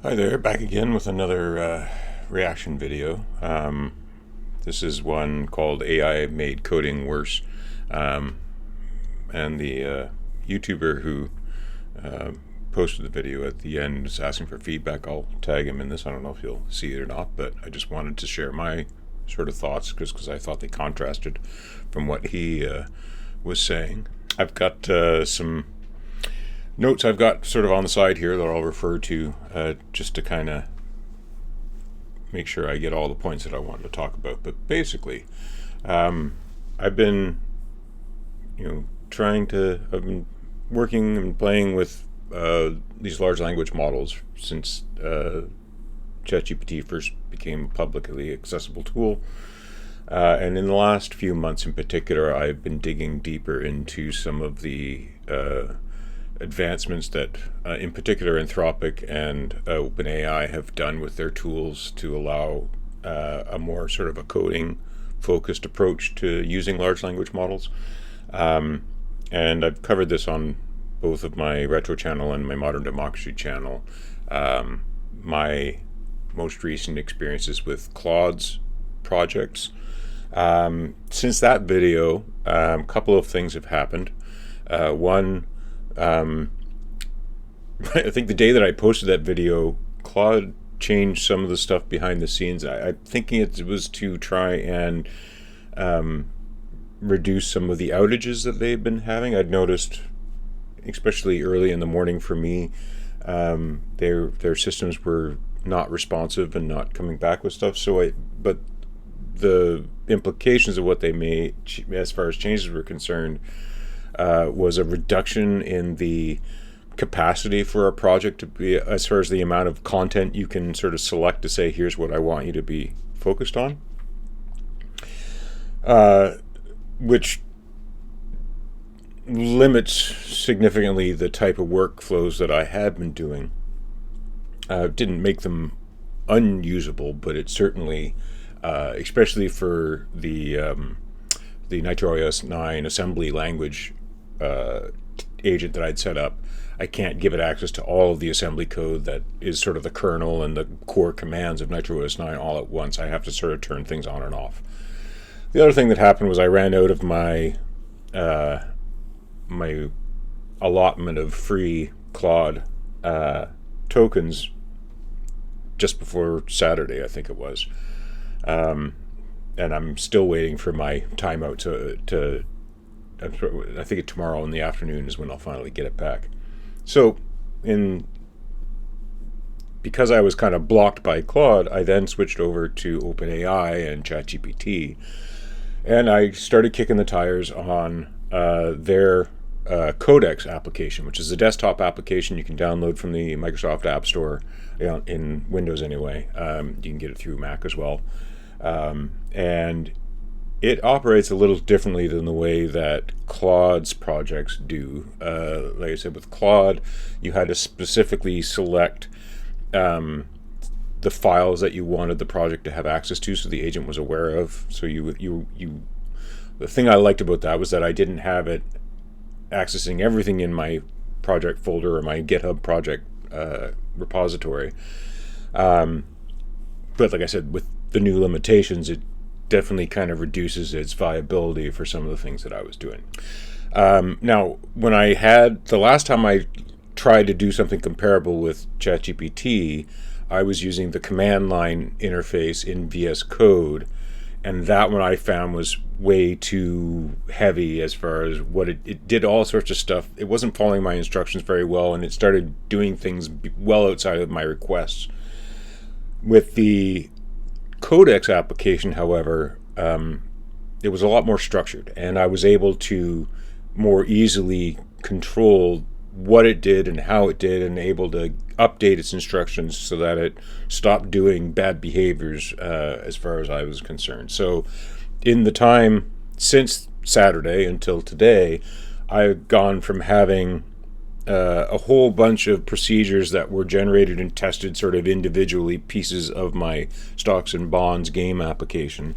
Hi there, back again with another reaction video. This is one called AI Made Coding Worse. Um, and the YouTuber who posted the video at the end is asking for feedback. I'll tag him in this. I don't know if you'll see it or not, but I just wanted to share my sort of thoughts just because I thought they contrasted from what he was saying. I've got some notes I've got sort of on the side here that I'll refer to just to kind of make sure I get all the points that I wanted to talk about. But basically, I've been, I've been working and playing with these large language models since ChatGPT first became a publicly accessible tool. And in the last few months in particular, I've been digging deeper into some of the advancements that, in particular, Anthropic and OpenAI have done with their tools to allow a more sort of a coding-focused approach to using large language models. And I've covered this on both of my retro channel and my modern democracy channel. My most recent experiences with Claude's projects. Since that video, a couple of things have happened. One, I think the day that I posted that video, Claude changed some of the stuff behind the scenes. I'm thinking it was to try and reduce some of the outages that they've been having. I'd noticed, especially early in the morning for me, their systems were not responsive and not coming back with stuff. But the implications of what they made, as far as changes were concerned, was a reduction in the capacity for a project to be, as far as the amount of content you can sort of select to say, here's what I want you to be focused on, which limits significantly the type of workflows that I had been doing. Didn't make them unusable, but it certainly, especially for the NitroOS 9 assembly language agent that I'd set up, I can't give it access to all of the assembly code that is sort of the kernel and the core commands of NitroOS 9 all at once. I have to sort of turn things on and off. The other thing that happened was I ran out of my my allotment of free Claude tokens just before Saturday, I think it was. And I'm still waiting for my timeout to I think tomorrow in the afternoon is when I'll finally get it back. So, because I was kind of blocked by Claude, I then switched over to OpenAI and ChatGPT, and I started kicking the tires on their Codex application, which is a desktop application you can download from the Microsoft App Store, in Windows anyway. You can get it through Mac as well. And it operates a little differently than the way that Claude's projects do. Like I said, with Claude, you had to specifically select the files that you wanted the project to have access to, so the agent was aware of. So the thing I liked about that was that I didn't have it accessing everything in my project folder or my GitHub project repository. But like I said, with the new limitations, it definitely kind of reduces its viability for some of the things that I was doing. Now, the last time I tried to do something comparable with ChatGPT, I was using the command line interface in VS Code, and that one I found was way too heavy as far as what it did all sorts of stuff. It wasn't following my instructions very well, and it started doing things well outside of my requests. With the Codex application, however, it was a lot more structured, and I was able to more easily control what it did and how it did, and able to update its instructions so that it stopped doing bad behaviors as far as I was concerned. So in the time since Saturday until today, I've gone from having a whole bunch of procedures that were generated and tested sort of individually, pieces of my stocks and bonds game application,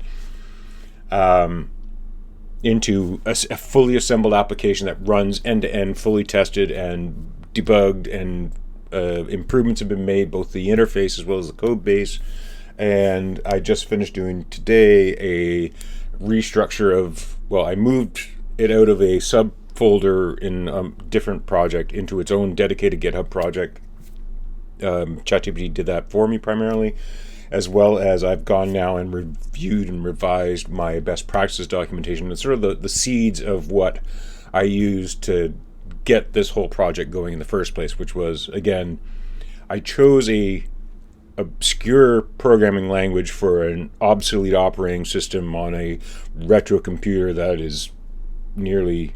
into a fully assembled application that runs end-to-end, fully tested and debugged and improvements have been made, both the interface as well as the code base. And I just finished doing today a restructure of, well, I moved it out of a subfolder in a different project into its own dedicated GitHub project. ChatGPT did that for me primarily, as well as I've gone now and reviewed and revised my best practices documentation. It's sort of the seeds of what I used to get this whole project going in the first place, which was, again, I chose a obscure programming language for an obsolete operating system on a retro computer that is nearly,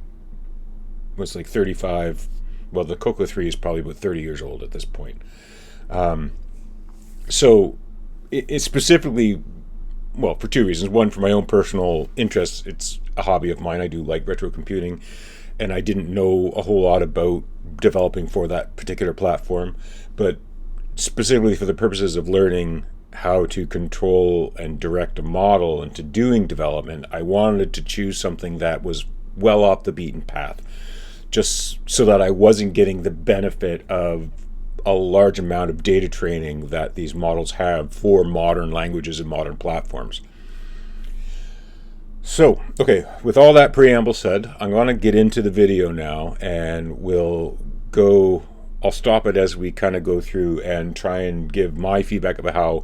what's like 35, well, the Cocoa 3 is probably about 30 years old at this point. So it specifically, well, for two reasons. One, for my own personal interests, it's a hobby of mine. I do like retro computing, and I didn't know a whole lot about developing for that particular platform, but specifically for the purposes of learning how to control and direct a model and to doing development, I wanted to choose something that was well off the beaten path, just so that I wasn't getting the benefit of a large amount of data training that these models have for modern languages and modern platforms. So, okay, with all that preamble said, I'm going to get into the video now, and I'll stop it as we kind of go through and try and give my feedback about how,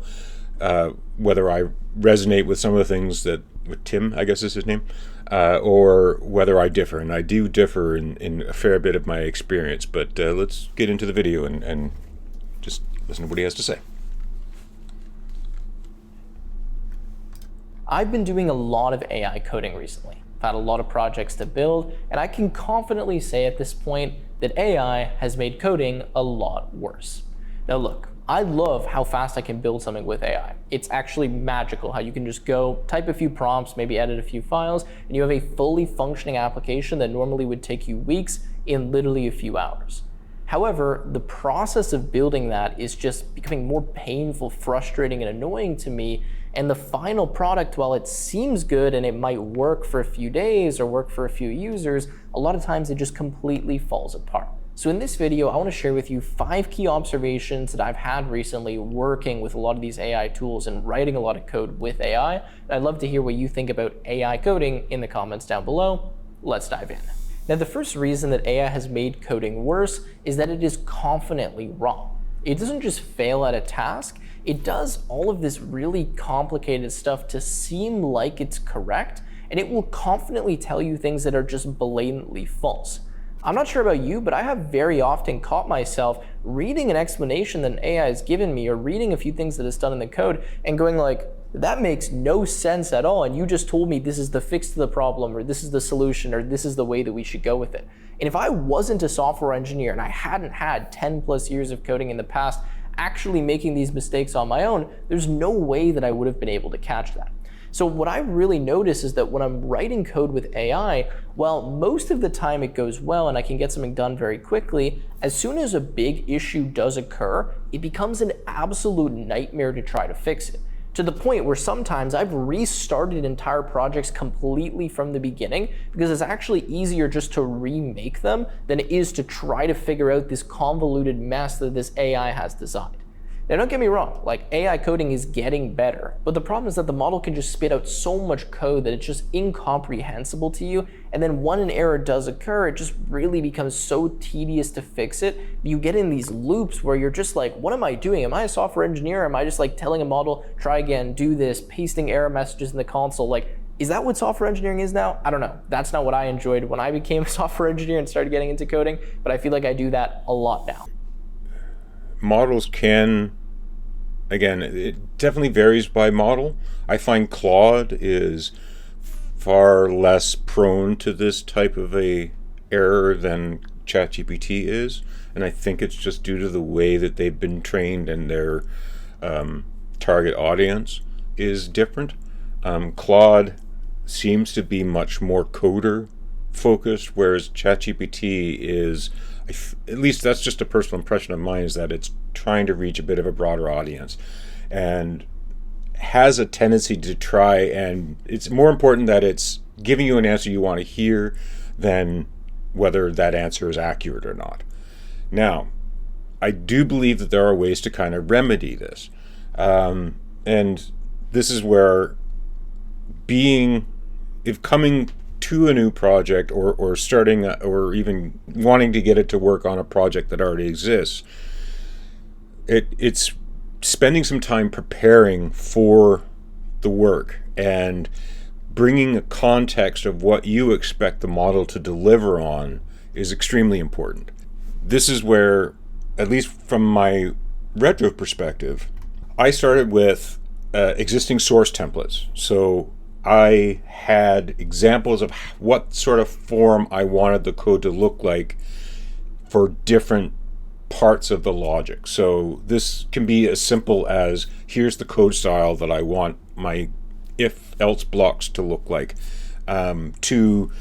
whether I resonate with some of the things with Tim, I guess is his name, or whether I differ. And I do differ in a fair bit of my experience, but let's get into the video and just listen to what he has to say. I've been doing a lot of AI coding recently. I've had a lot of projects to build, and I can confidently say at this point that AI has made coding a lot worse. Now look, I love how fast I can build something with AI. It's actually magical how you can just go type a few prompts, maybe edit a few files, and you have a fully functioning application that normally would take you weeks in literally a few hours. However, the process of building that is just becoming more painful, frustrating, and annoying to me. And the final product, while it seems good and it might work for a few days or work for a few users, a lot of times it just completely falls apart. So in this video, I want to share with you 5 key observations that I've had recently working with a lot of these AI tools and writing a lot of code with AI. And I'd love to hear what you think about AI coding in the comments down below. Let's dive in. Now, the first reason that AI has made coding worse is that it is confidently wrong. It doesn't just fail at a task, it does all of this really complicated stuff to seem like it's correct, and it will confidently tell you things that are just blatantly false. I'm not sure about you, but I have very often caught myself reading an explanation that an AI has given me, or reading a few things that it's done in the code and going like, that makes no sense at all, and you just told me this is the fix to the problem, or this is the solution, or this is the way that we should go with it. And if I wasn't a software engineer and I hadn't had 10 plus years of coding in the past, actually making these mistakes on my own, there's no way that I would have been able to catch that. So what I really notice is that when I'm writing code with AI, well, most of the time it goes well and I can get something done very quickly. As soon as a big issue does occur, it becomes an absolute nightmare to try to fix it. To the point where sometimes I've restarted entire projects completely from the beginning because it's actually easier just to remake them than it is to try to figure out this convoluted mess that this AI has designed. Now, don't get me wrong, like AI coding is getting better, but the problem is that the model can just spit out so much code that it's just incomprehensible to you, and then when an error does occur, it just really becomes so tedious to fix it. You get in these loops where you're just like, what am I doing? Am I a software engineer? Am I just like telling a model, try again, do this, pasting error messages in the console? Like, is that what software engineering is now? I don't know. That's not what I enjoyed when I became a software engineer and started getting into coding, but I feel like I do that a lot now. Models can, again, it definitely varies by model. I find Claude is far less prone to this type of a error than ChatGPT is, and I think it's just due to the way that they've been trained and their target audience is different. Claude seems to be much more coder focused, whereas ChatGPT is, at least that's just a personal impression of mine, is that it's trying to reach a bit of a broader audience and has a tendency to try, and it's more important that it's giving you an answer you want to hear than whether that answer is accurate or not. Now, I do believe that there are ways to kind of remedy this. And this is where if coming to a new project or starting or even wanting to get it to work on a project that already exists, it's spending some time preparing for the work and bringing a context of what you expect the model to deliver on is extremely important. This is where, at least from my retro perspective, I started with existing source templates. So I had examples of what sort of form I wanted the code to look like for different parts of the logic. So this can be as simple as, here's the code style that I want my if-else blocks to look like, to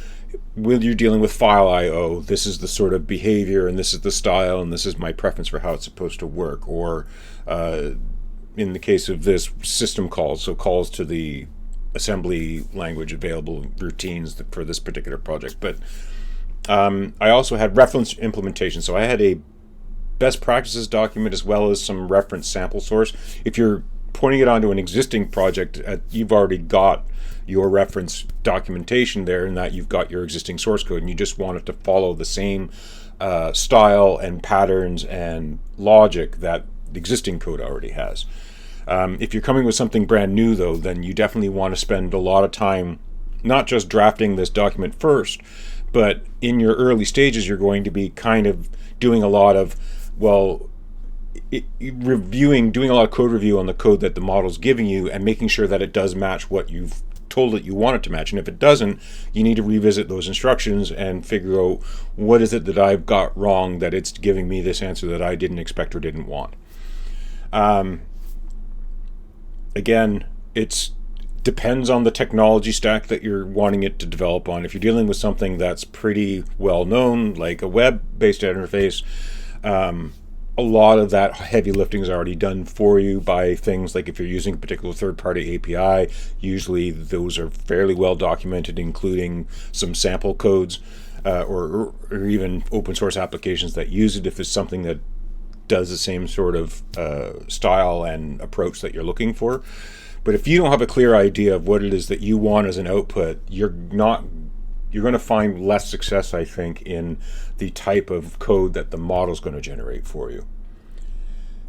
when you're dealing with file I/O, this is the sort of behavior and this is the style and this is my preference for how it's supposed to work. Or in the case of this, system calls, so calls to the assembly language available routines for this particular project. But I also had reference implementation. So I had a best practices document as well as some reference sample source. If you're pointing it onto an existing project, you've already got your reference documentation there, and that you've got your existing source code, and you just want it to follow the same style and patterns and logic that the existing code already has. If you're coming with something brand new, though, then you definitely want to spend a lot of time not just drafting this document first, but in your early stages, you're going to be kind of doing a lot of, doing a lot of code review on the code that the model's giving you and making sure that it does match what you've told it you want it to match. And if it doesn't, you need to revisit those instructions and figure out what is it that I've got wrong that it's giving me this answer that I didn't expect or didn't want. Again, it depends on the technology stack that you're wanting it to develop on. If you're dealing with something that's pretty well known, like a web-based interface, a lot of that heavy lifting is already done for you by things like, if you're using a particular third-party API, usually those are fairly well documented, including some sample codes or even open source applications that use it if it's something that does the same sort of style and approach that you're looking for. But if you don't have a clear idea of what it is that you want as an output, you're going to find less success, I think, in the type of code that the model's going to generate for you.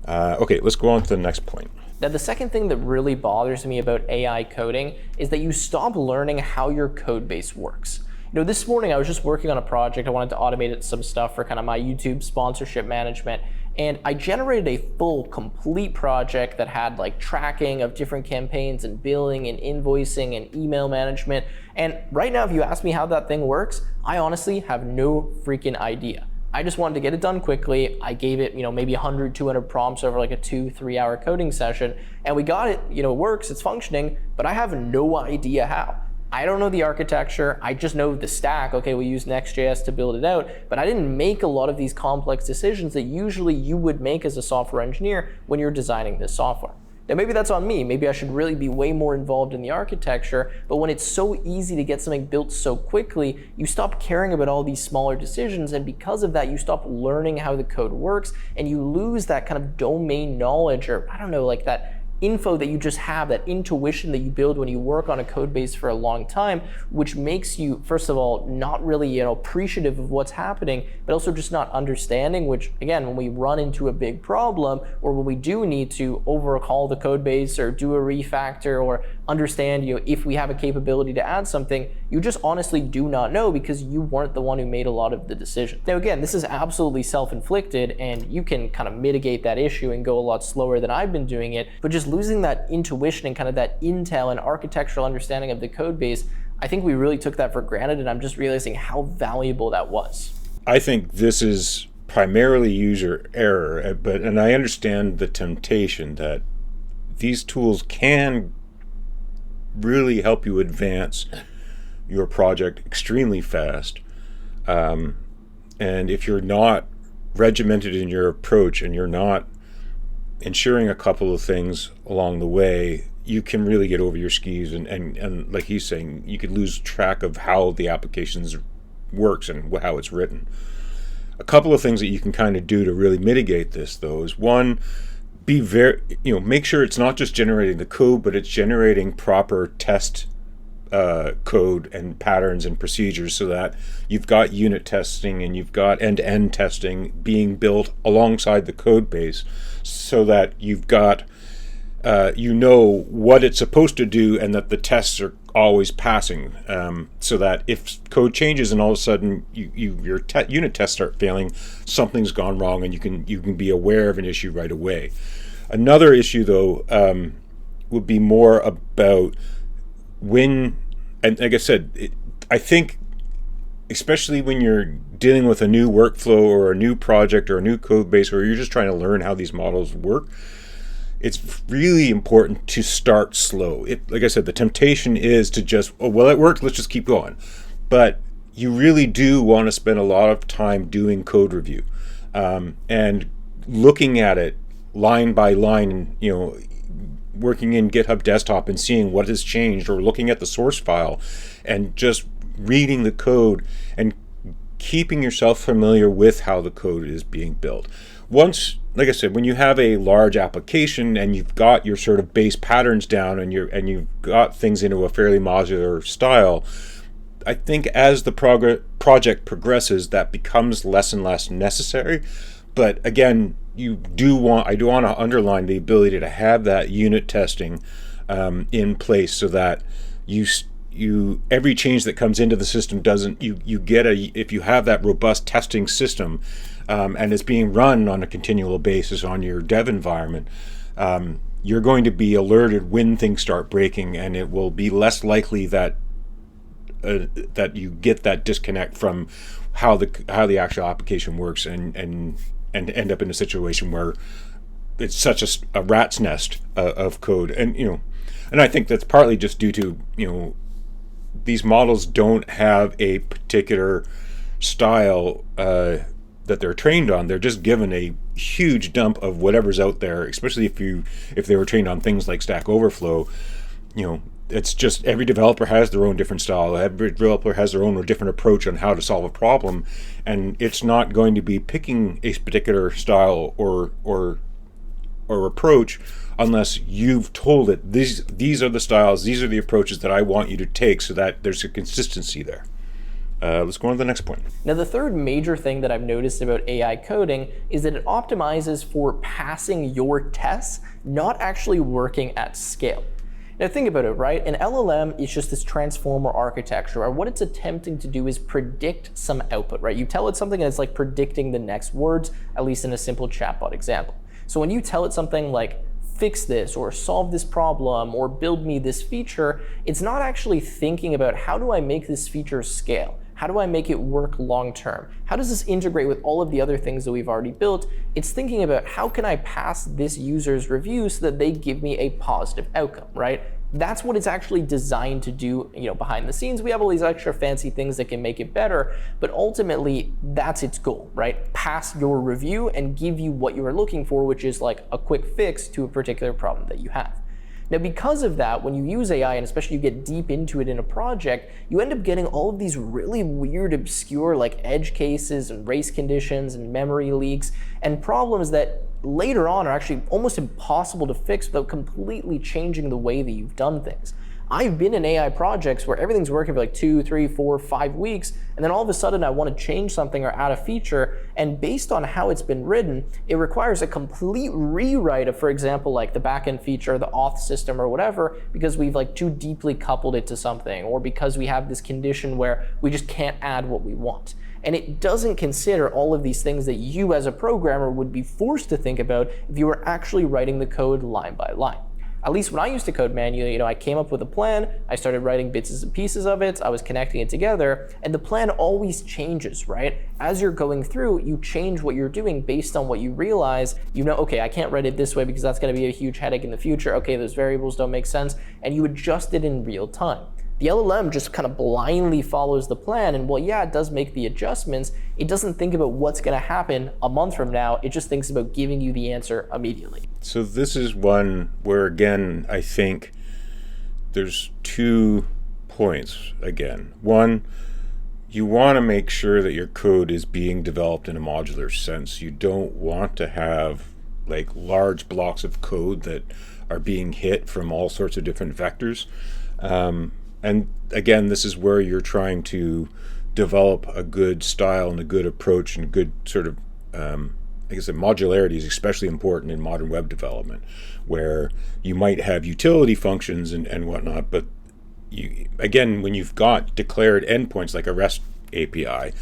Okay, let's go on to the next point. Now, the second thing that really bothers me about AI coding is that you stop learning how your code base works. This morning I was just working on a project. I wanted to automate some stuff for kind of my YouTube sponsorship management. And I generated a full, complete project that had like tracking of different campaigns and billing and invoicing and email management. And right now, if you ask me how that thing works, I honestly have no freaking idea. I just wanted to get it done quickly. I gave it, maybe 100, 200 prompts over like a 2-3 hour coding session, and we got it. It works, it's functioning, but I have no idea how. I don't know the architecture. I just know the stack. Okay, we use Next.js to build it out, but I didn't make a lot of these complex decisions that usually you would make as a software engineer when you're designing this software. Now, maybe that's on me. Maybe I should really be way more involved in the architecture, but when it's so easy to get something built so quickly, you stop caring about all these smaller decisions, and because of that, you stop learning how the code works, and you lose that kind of domain knowledge, or I don't know, like that info that you just have, that intuition that you build when you work on a code base for a long time, which makes you, first of all, not really appreciative of what's happening, but also just not understanding, which again, when we run into a big problem, or when we do need to overhaul the code base or do a refactor or understand if we have a capability to add something, you just honestly do not know because you weren't the one who made a lot of the decisions. Now again, this is absolutely self-inflicted, and you can kind of mitigate that issue and go a lot slower than I've been doing it, but just losing that intuition and kind of that intel and architectural understanding of the code base, I think we really took that for granted, and I'm just realizing how valuable that was. I think this is primarily user error, and I understand the temptation that these tools can really help you advance your project extremely fast. And if you're not regimented in your approach and you're not ensuring a couple of things along the way, you can really get over your skis and like he's saying, you could lose track of how the applications works and how it's written. A couple of things that you can kind of do to really mitigate this, though, is one, be very, make sure it's not just generating the code, but it's generating proper test code and patterns and procedures, so that you've got unit testing and you've got end-to-end testing being built alongside the code base, so that you've got what it's supposed to do and that the tests are always passing, so that if code changes and all of a sudden your unit tests start failing, something's gone wrong and you can be aware of an issue right away. Another issue, though, would be more about and like I said, I think especially when you're dealing with a new workflow or a new project or a new code base, or you're just trying to learn how these models work, it's really important to start slow. Like I said, the temptation is to just, it worked, let's just keep going. But you really do want to spend a lot of time doing code review, and looking at it line by line, working in GitHub Desktop and seeing what has changed, or looking at the source file and just reading the code and keeping yourself familiar with how the code is being built. Once, like I said, when you have a large application and you've got your sort of base patterns down and you've got things into a fairly modular style, I think as the project progresses, that becomes less and less necessary. But again, I do want to underline the ability to have that unit testing in place, so that every change that comes into the system if you have that robust testing system, and it's being run on a continual basis on your dev environment, you're going to be alerted when things start breaking, and it will be less likely that you get that disconnect from how the actual application works, and end up in a situation where it's such a rat's nest of code. And I think that's partly just due to these models don't have a particular style that they're trained on. They're just given a huge dump of whatever's out there, especially if they were trained on things like Stack Overflow. It's just every developer has their own different style. Every developer has their own or different approach on how to solve a problem, and it's not going to be picking a particular style or approach unless you've told it, these are the styles, these are the approaches that I want you to take, so that there's a consistency there. Let's go on to the next point. Now, the third major thing that I've noticed about AI coding is that it optimizes for passing your tests, not actually working at scale. Now think about it, right? An LLM is just this transformer architecture, or what it's attempting to do is predict some output, right? You tell it something and it's like predicting the next words, at least in a simple chatbot example. So when you tell it something like, fix this, or solve this problem, or build me this feature, it's not actually thinking about, how do I make this feature scale? How do I make it work long term? How does this integrate with all of the other things that we've already built? It's thinking about, how can I pass this user's review so that they give me a positive outcome, right? That's what it's actually designed to do, behind the scenes. We have all these extra fancy things that can make it better, but ultimately that's its goal, right? Pass your review and give you what you are looking for, which is like a quick fix to a particular problem that you have. Now, because of that, when you use AI, and especially you get deep into it in a project, you end up getting all of these really weird, obscure, like edge cases and race conditions and memory leaks and problems that later on are actually almost impossible to fix without completely changing the way that you've done things. I've been in AI projects where everything's working for like 2, 3, 4, 5 weeks, and then all of a sudden I want to change something or add a feature, and based on how it's been written, it requires a complete rewrite of, for example, like the backend feature, the auth system or whatever, because we've like too deeply coupled it to something, or because we have this condition where we just can't add what we want. And it doesn't consider all of these things that you as a programmer would be forced to think about if you were actually writing the code line by line. At least when I used to code manually, I came up with a plan, I started writing bits and pieces of it, I was connecting it together, and the plan always changes, right? As you're going through, you change what you're doing based on what you realize. Okay, I can't write it this way because that's going to be a huge headache in the future. Okay, those variables don't make sense, and you adjust it in real time. The LLM just kind of blindly follows the plan, and well, yeah, it does make the adjustments. It doesn't think about what's going to happen a month from now. It just thinks about giving you the answer immediately. So this is one where, again, I think there's 2 points again. One, you want to make sure that your code is being developed in a modular sense. You don't want to have like large blocks of code that are being hit from all sorts of different vectors. And again, this is where you're trying to develop a good style and a good approach and a good sort of, like I said, modularity is especially important in modern web development, where you might have utility functions and whatnot, but again, when you've got declared endpoints like a REST API,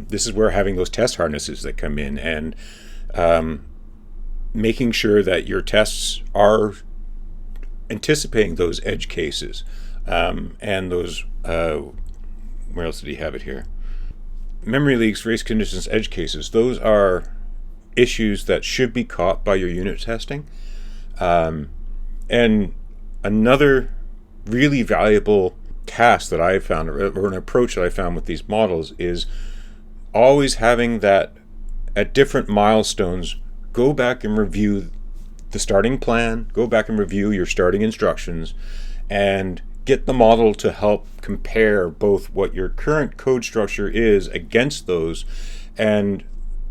this is where having those test harnesses that come in and making sure that your tests are anticipating those edge cases and those, where else did he have it here? Memory leaks, race conditions, edge cases. Those are issues that should be caught by your unit testing. And another really valuable task that I found, or an approach that I found with these models, is always having that at different milestones, go back and review the starting plan, go back and review your starting instructions, and get the model to help compare both what your current code structure is against those, and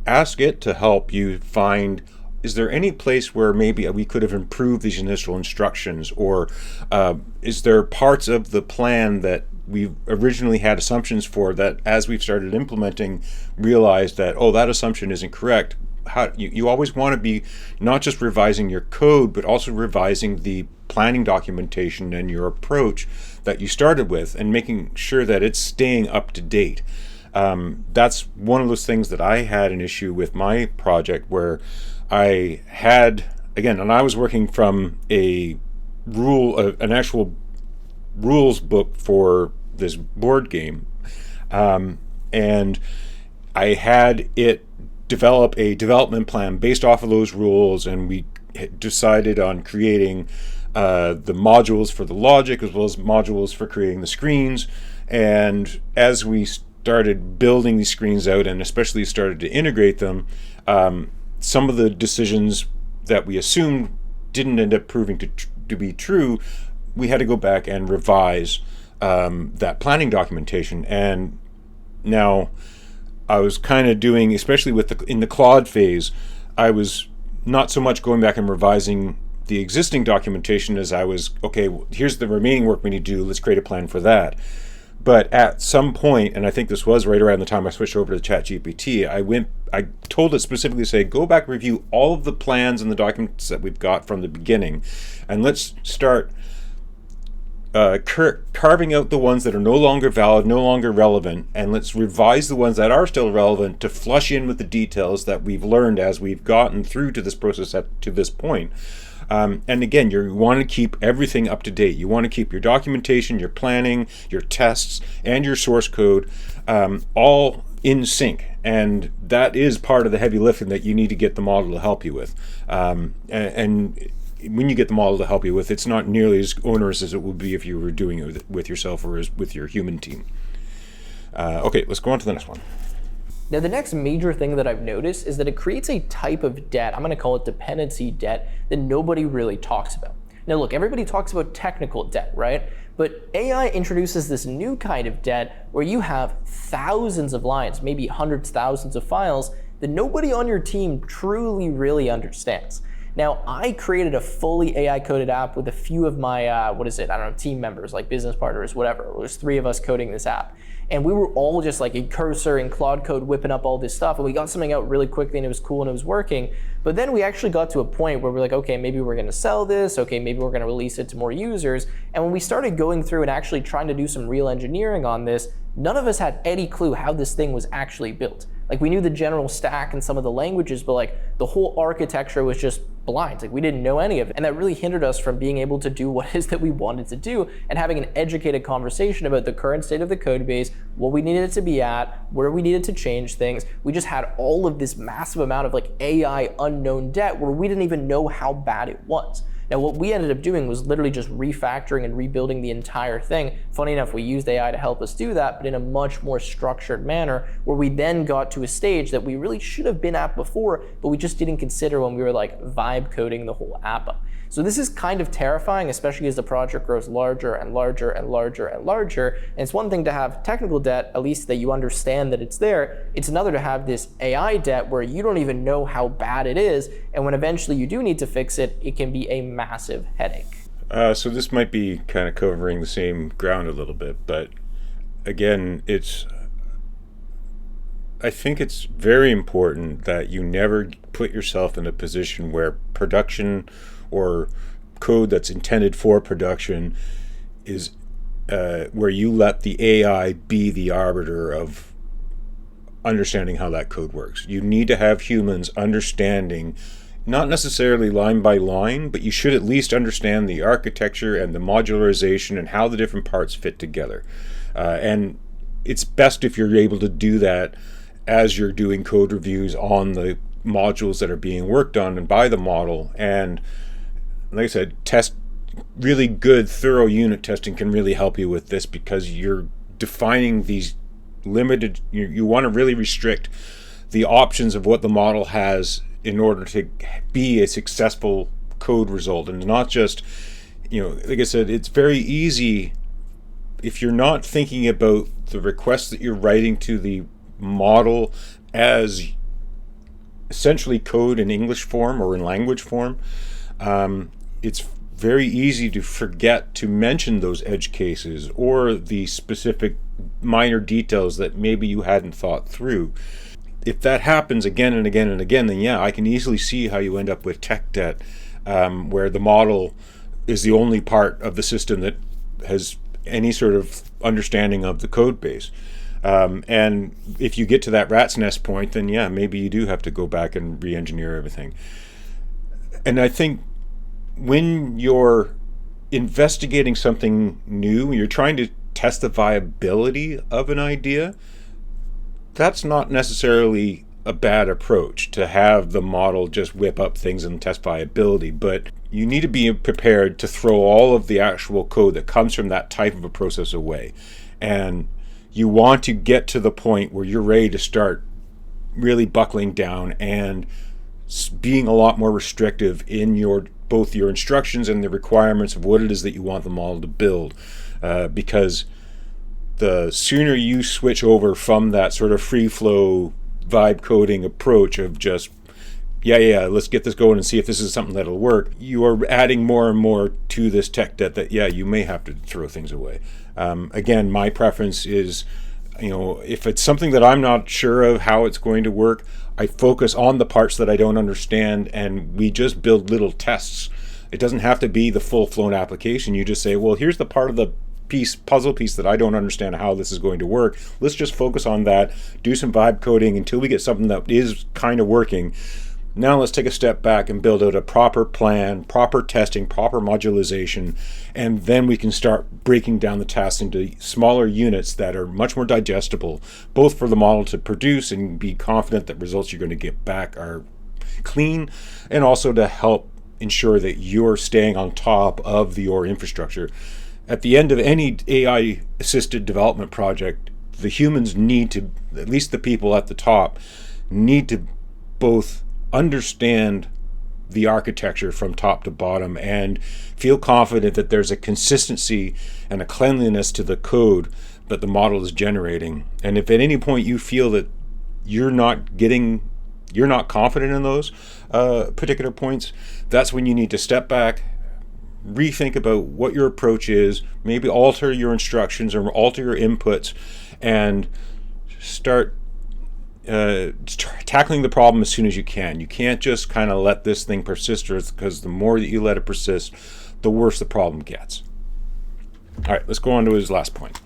ask it to help you find, is there any place where maybe we could have improved these initial instructions, or is there parts of the plan that we originally had assumptions for that as we've started implementing realized that, oh, that assumption isn't correct. You always want to be not just revising your code, but also revising the planning documentation and your approach that you started with, and making sure that it's staying up to date. That's one of those things that I had an issue with my project, where I had, again, and I was working from an actual rules book for this board game, and I had it develop a development plan based off of those rules, and we decided on creating the modules for the logic as well as modules for creating the screens. And as we started building these screens out, and especially started to integrate them, some of the decisions that we assumed didn't end up proving to be true. We had to go back and revise that planning documentation. And now I was kind of doing, especially in the Claude phase, I was not so much going back and revising the existing documentation as I was, okay, here's the remaining work we need to do, let's create a plan for that. But at some point, and I think this was right around the time I switched over to ChatGPT, I told it specifically to say, go back, review all of the plans and the documents that we've got from the beginning, and let's start carving out the ones that are no longer valid, no longer relevant, and let's revise the ones that are still relevant to flush in with the details that we've learned as we've gotten through to this process to this point. And again, you want to keep everything up to date. You want to keep your documentation, your planning, your tests, and your source code all in sync. And that is part of the heavy lifting that you need to get the model to help you with. And when you get the model to help you with, it's not nearly as onerous as it would be if you were doing it with yourself or with your human team. Okay, let's go on to the next one. Now, the next major thing that I've noticed is that it creates a type of debt, I'm going to call it dependency debt, that nobody really talks about. Now look, everybody talks about technical debt, right? But AI introduces this new kind of debt where you have thousands of lines, maybe hundreds, thousands of files that nobody on your team truly really understands. Now, I created a fully AI-coded app with a few of my, team members, like business partners, whatever. It was 3 of us coding this app. And we were all just like in Cursor and Claude Code whipping up all this stuff. And we got something out really quickly and it was cool and it was working. But then we actually got to a point where we're like, okay, maybe we're gonna sell this. Okay, maybe we're gonna release it to more users. And when we started going through and actually trying to do some real engineering on this, none of us had any clue how this thing was actually built. Like, we knew the general stack and some of the languages, but like the whole architecture was just blind. Like, we didn't know any of it. And that really hindered us from being able to do what it is that we wanted to do and having an educated conversation about the current state of the code base, what we needed it to be at, where we needed to change things. We just had all of this massive amount of like AI unknown debt where we didn't even know how bad it was. Now, what we ended up doing was literally just refactoring and rebuilding the entire thing. Funny enough, we used AI to help us do that, but in a much more structured manner, where we then got to a stage that we really should have been at before, but we just didn't consider when we were like vibe coding the whole app up. So this is kind of terrifying, especially as the project grows larger and larger and larger and larger. And it's one thing to have technical debt, at least that you understand that it's there. It's another to have this AI debt where you don't even know how bad it is. And when eventually you do need to fix it, it can be a massive headache. So this might be kind of covering the same ground a little bit, but again, I think it's very important that you never put yourself in a position where production or code that's intended for production is where you let the AI be the arbiter of understanding how that code works. You need to have humans understanding, not necessarily line by line, but you should at least understand the architecture and the modularization and how the different parts fit together. And it's best if you're able to do that as you're doing code reviews on the modules that are being worked on and by the model. And like I said, really good, thorough unit testing can really help you with this, because you're defining these limited, you want to really restrict the options of what the model has in order to be a successful code result. And not just, like I said, it's very easy if you're not thinking about the requests that you're writing to the model as essentially code in English form or in language form. It's very easy to forget to mention those edge cases or the specific minor details that maybe you hadn't thought through. If that happens again and again and again, then yeah, I can easily see how you end up with tech debt, where the model is the only part of the system that has any sort of understanding of the code base. And if you get to that rat's nest point, then yeah, maybe you do have to go back and re-engineer everything. And I think when you're investigating something new, you're trying to test the viability of an idea, that's not necessarily a bad approach to have the model just whip up things and test viability. But you need to be prepared to throw all of the actual code that comes from that type of a process away. And you want to get to the point where you're ready to start really buckling down and being a lot more restrictive in both your instructions and the requirements of what it is that you want the model to build, because the sooner you switch over from that sort of free flow vibe coding approach of just let's get this going and see if this is something that'll work, you are adding more and more to this tech debt that you may have to throw things away. Again, my preference is, if it's something that I'm not sure of how it's going to work, I focus on the parts that I don't understand, and we just build little tests. It doesn't have to be the full-flown application. You just say, well, here's the part of the puzzle piece that I don't understand how this is going to work. Let's just focus on that, do some vibe coding until we get something that is kind of working. Now let's take a step back and build out a proper plan, proper testing, proper modularization, and then we can start breaking down the tasks into smaller units that are much more digestible, both for the model to produce and be confident that results you're going to get back are clean, and also to help ensure that you're staying on top of your infrastructure. At the end of any AI-assisted development project, the humans need to, at least the people at the top, need to both understand the architecture from top to bottom and feel confident that there's a consistency and a cleanliness to the code that the model is generating. And if at any point you feel that you're not confident in those particular points, that's when you need to step back, rethink about what your approach is, maybe alter your instructions or alter your inputs, and start tackling the problem as soon as you can. You can't just kind of let this thing persist, because the more that you let it persist, the worse the problem gets. All right, let's go on to his last point.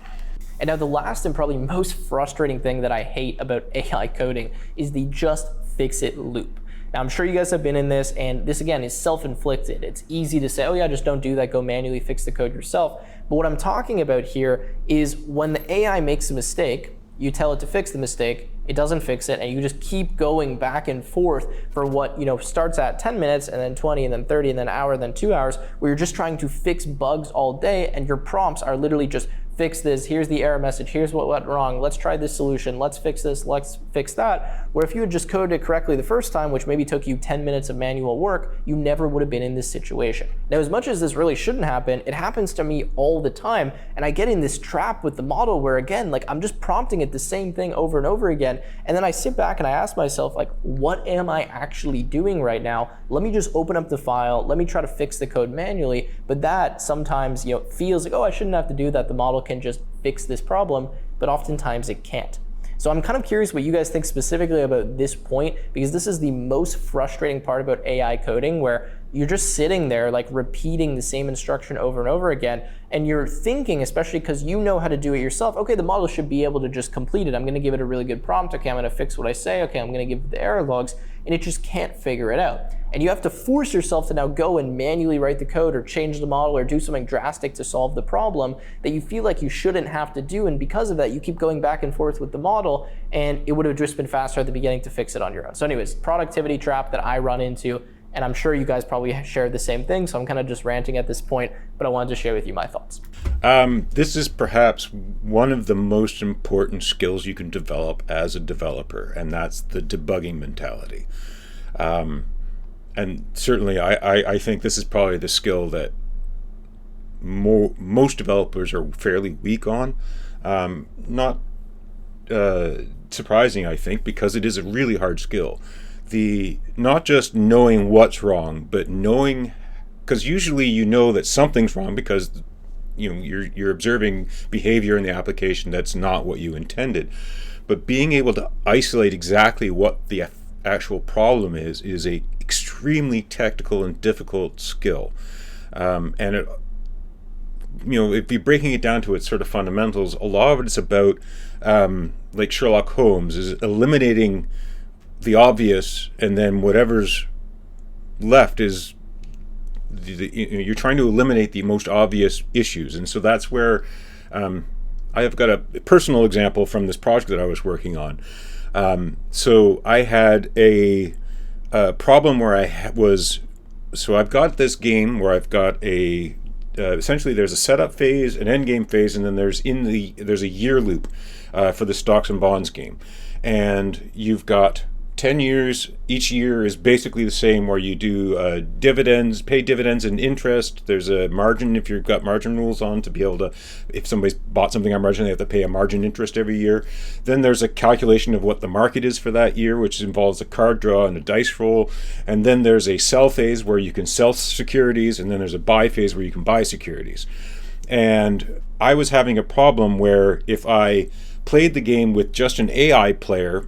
And now the last and probably most frustrating thing that I hate about AI coding is the just fix it loop. Now, I'm sure you guys have been in this, and this again is self-inflicted. It's easy to say, oh yeah, just don't do that, go manually fix the code yourself. But what I'm talking about here is when the AI makes a mistake, you tell it to fix the mistake, it doesn't fix it, and you just keep going back and forth for what starts at 10 minutes and then 20 and then 30 and then an hour and then 2 hours, where you're just trying to fix bugs all day, and your prompts are literally just fix this, here's the error message, here's what went wrong, let's try this solution, let's fix this, let's fix that. Where if you had just coded it correctly the first time, which maybe took you 10 minutes of manual work, you never would have been in this situation. Now, as much as this really shouldn't happen, it happens to me all the time, and I get in this trap with the model where, again, like, I'm just prompting it the same thing over and over again, and then I sit back and I ask myself, like, what am I actually doing right now? Let me just open up the file, let me try to fix the code manually. But that sometimes feels like, oh, I shouldn't have to do that, the model can just fix this problem, but oftentimes it can't. So I'm kind of curious what you guys think specifically about this point, because this is the most frustrating part about AI coding, where you're just sitting there like repeating the same instruction over and over again, and you're thinking, especially because you know how to do it yourself, okay, the model should be able to just complete it. I'm going to give it a really good prompt. Okay, I'm going to fix what I say. Okay, I'm going to give it the error logs, and it just can't figure it out. And you have to force yourself to now go and manually write the code or change the model or do something drastic to solve the problem that you feel like you shouldn't have to do. And because of that, you keep going back and forth with the model, and it would have just been faster at the beginning to fix it on your own. So anyways, productivity trap that I run into, and I'm sure you guys probably share the same thing, so I'm kind of just ranting at this point, but I wanted to share with you my thoughts. This is perhaps one of the most important skills you can develop as a developer, and that's the debugging mentality. And certainly, I think this is probably the skill that most developers are fairly weak on. Not surprising, I think, because it is a really hard skill. Not just knowing what's wrong, but knowing, because usually you know that something's wrong because you're observing behavior in the application that's not what you intended. But being able to isolate exactly what the actual problem is a extremely technical and difficult skill. And it, if you're breaking it down to its sort of fundamentals, a lot of it's about, like Sherlock Holmes, is eliminating the obvious, and then whatever's left is you're trying to eliminate the most obvious issues. And so that's where I have got a personal example from this project that I was working on. So I had a problem where I've got this game where I've got essentially there's a setup phase, an end game phase, and then there's a year loop for the stocks and bonds game. And you've got 10 years. Each year is basically the same, where you do dividends, pay dividends and interest. There's a margin if you've got margin rules on to be able to, if somebody's bought something on margin, they have to pay a margin interest every year. Then there's a calculation of what the market is for that year, which involves a card draw and a dice roll. And then there's a sell phase where you can sell securities, and then there's a buy phase where you can buy securities. And I was having a problem where if I played the game with just an AI player,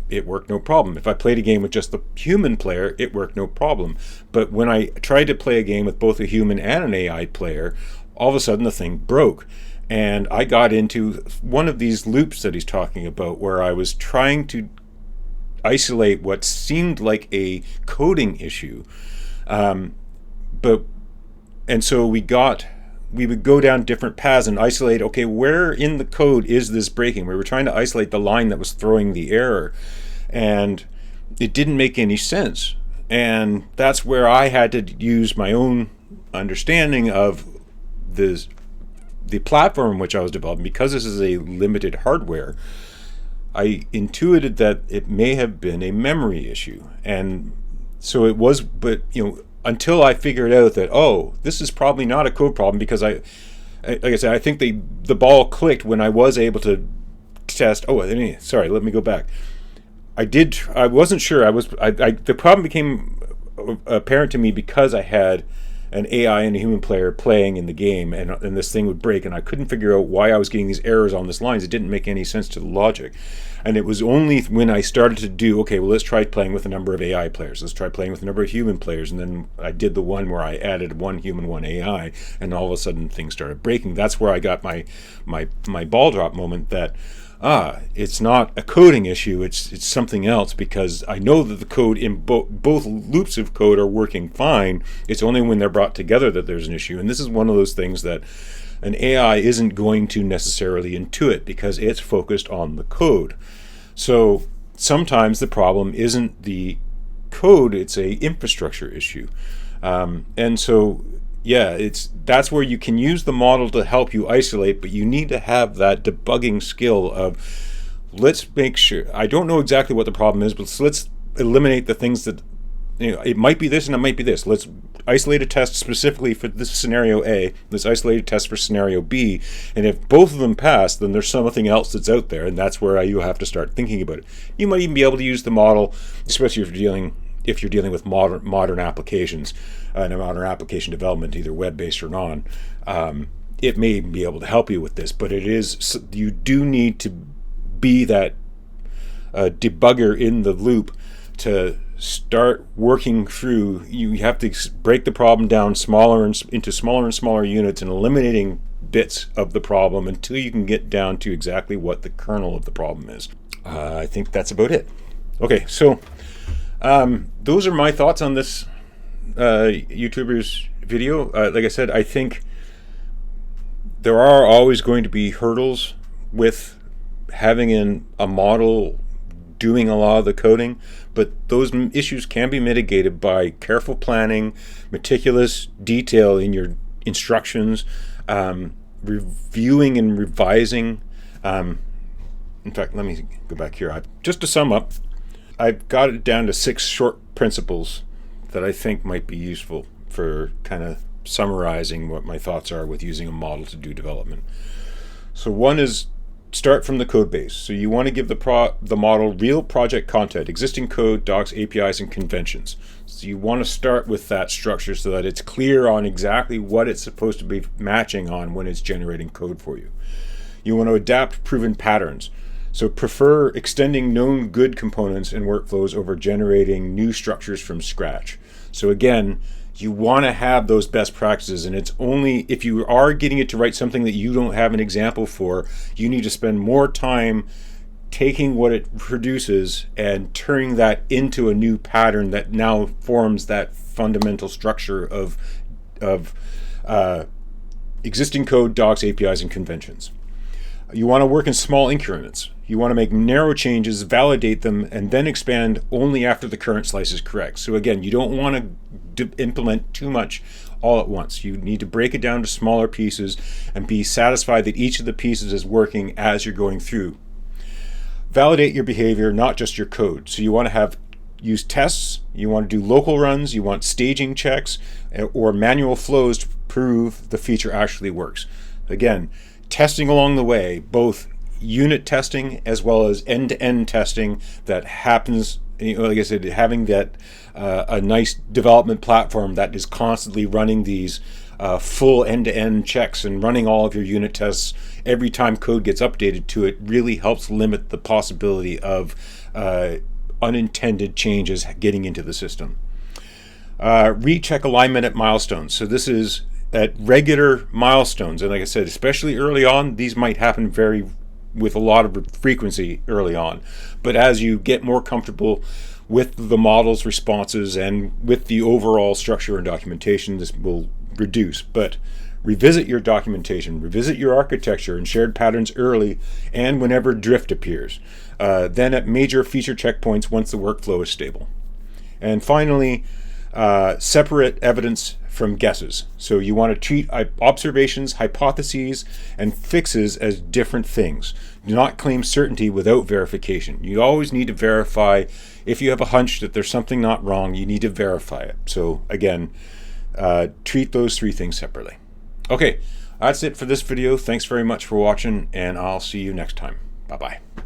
it worked no problem. If I played a game with just the human player, it worked no problem. But when I tried to play a game with both a human and an AI player, all of a sudden the thing broke. And I got into one of these loops that he's talking about, where I was trying to isolate what seemed like a coding issue. And so we would go down different paths and isolate, okay, where in the code is this breaking? We were trying to isolate the line that was throwing the error, and it didn't make any sense. And that's where I had to use my own understanding of the platform in which I was developing. Because this is a limited hardware, I intuited that it may have been a memory issue. And so it was, but until I figured out that, this is probably not a code problem, because like I said, I think the ball clicked when I was able to test. Sorry, let me go back. I wasn't sure. The problem became apparent to me because I had an AI and a human player playing in the game, and this thing would break, and I couldn't figure out why I was getting these errors on this lines. It didn't make any sense to the logic. And it was only when I started to do, let's try playing with a number of AI players. Let's try playing with a number of human players. And then I did the one where I added one human, one AI, and all of a sudden things started breaking. That's where I got my ball drop moment that, it's not a coding issue, it's something else, because I know that the code in both loops of code are working fine. It's only when they're brought together that there's an issue. And this is one of those things that an AI isn't going to necessarily intuit, because it's focused on the code. So sometimes the problem isn't the code, it's a infrastructure issue. And so, yeah, that's where you can use the model to help you isolate, but you need to have that debugging skill of, let's make sure, I don't know exactly what the problem is, but let's eliminate the things that, it might be this and it might be this. Let's isolate a test specifically for this scenario A. Let's isolate a test for scenario B. And if both of them pass, then there's something else that's out there, and that's where you have to start thinking about it. You might even be able to use the model, especially if you're dealing with modern applications and modern application development, either web-based or non. It may be able to help you with this, but you do need to be that debugger in the loop to start working through. You have to break the problem down into smaller and smaller units and eliminating bits of the problem until you can get down to exactly what the kernel of the problem is. I think that's about it. Okay, so those are my thoughts on this YouTuber's video. Like I said, I think there are always going to be hurdles with having a model doing a lot of the coding, but those issues can be mitigated by careful planning, meticulous detail in your instructions, reviewing and revising. In fact, let me go back here. Just to sum up, I've got it down to 6 short principles that I think might be useful for kind of summarizing what my thoughts are with using a model to do development. So one is, start from the code base. So you want to give the model real project content, existing code, docs, APIs, and conventions. So you want to start with that structure so that it's clear on exactly what it's supposed to be matching on when it's generating code for you. You want to adapt proven patterns. So prefer extending known good components and workflows over generating new structures from scratch. So again, you want to have those best practices, and it's only if you are getting it to write something that you don't have an example for, you need to spend more time taking what it produces and turning that into a new pattern that now forms that fundamental structure of existing code, docs, APIs, and conventions. You want to work in small increments. You want to make narrow changes, validate them, and then expand only after the current slice is correct. So again, you don't want to implement too much all at once. You need to break it down to smaller pieces and be satisfied that each of the pieces is working as you're going through. Validate your behavior, not just your code. So you want to use tests, you want to do local runs, you want staging checks, or manual flows to prove the feature actually works. Again, testing along the way, both unit testing as well as end-to-end testing that happens, like I said, having that a nice development platform that is constantly running these full end-to-end checks and running all of your unit tests every time code gets updated to it really helps limit the possibility of unintended changes getting into the system. Recheck alignment at milestones. So this is at regular milestones, and like I said, especially early on, these might happen with a lot of frequency early on, but as you get more comfortable with the model's responses and with the overall structure and documentation, this will reduce. But revisit your documentation, revisit your architecture and shared patterns early and whenever drift appears, then at major feature checkpoints once the workflow is stable. And finally, separate evidence from guesses. So you want to treat observations, hypotheses, and fixes as different things. Do not claim certainty without verification. You always need to verify. If you have a hunch that there's something not wrong, you need to verify it. So again, treat those 3 things separately. Okay, that's it for this video. Thanks very much for watching, and I'll see you next time. Bye-bye.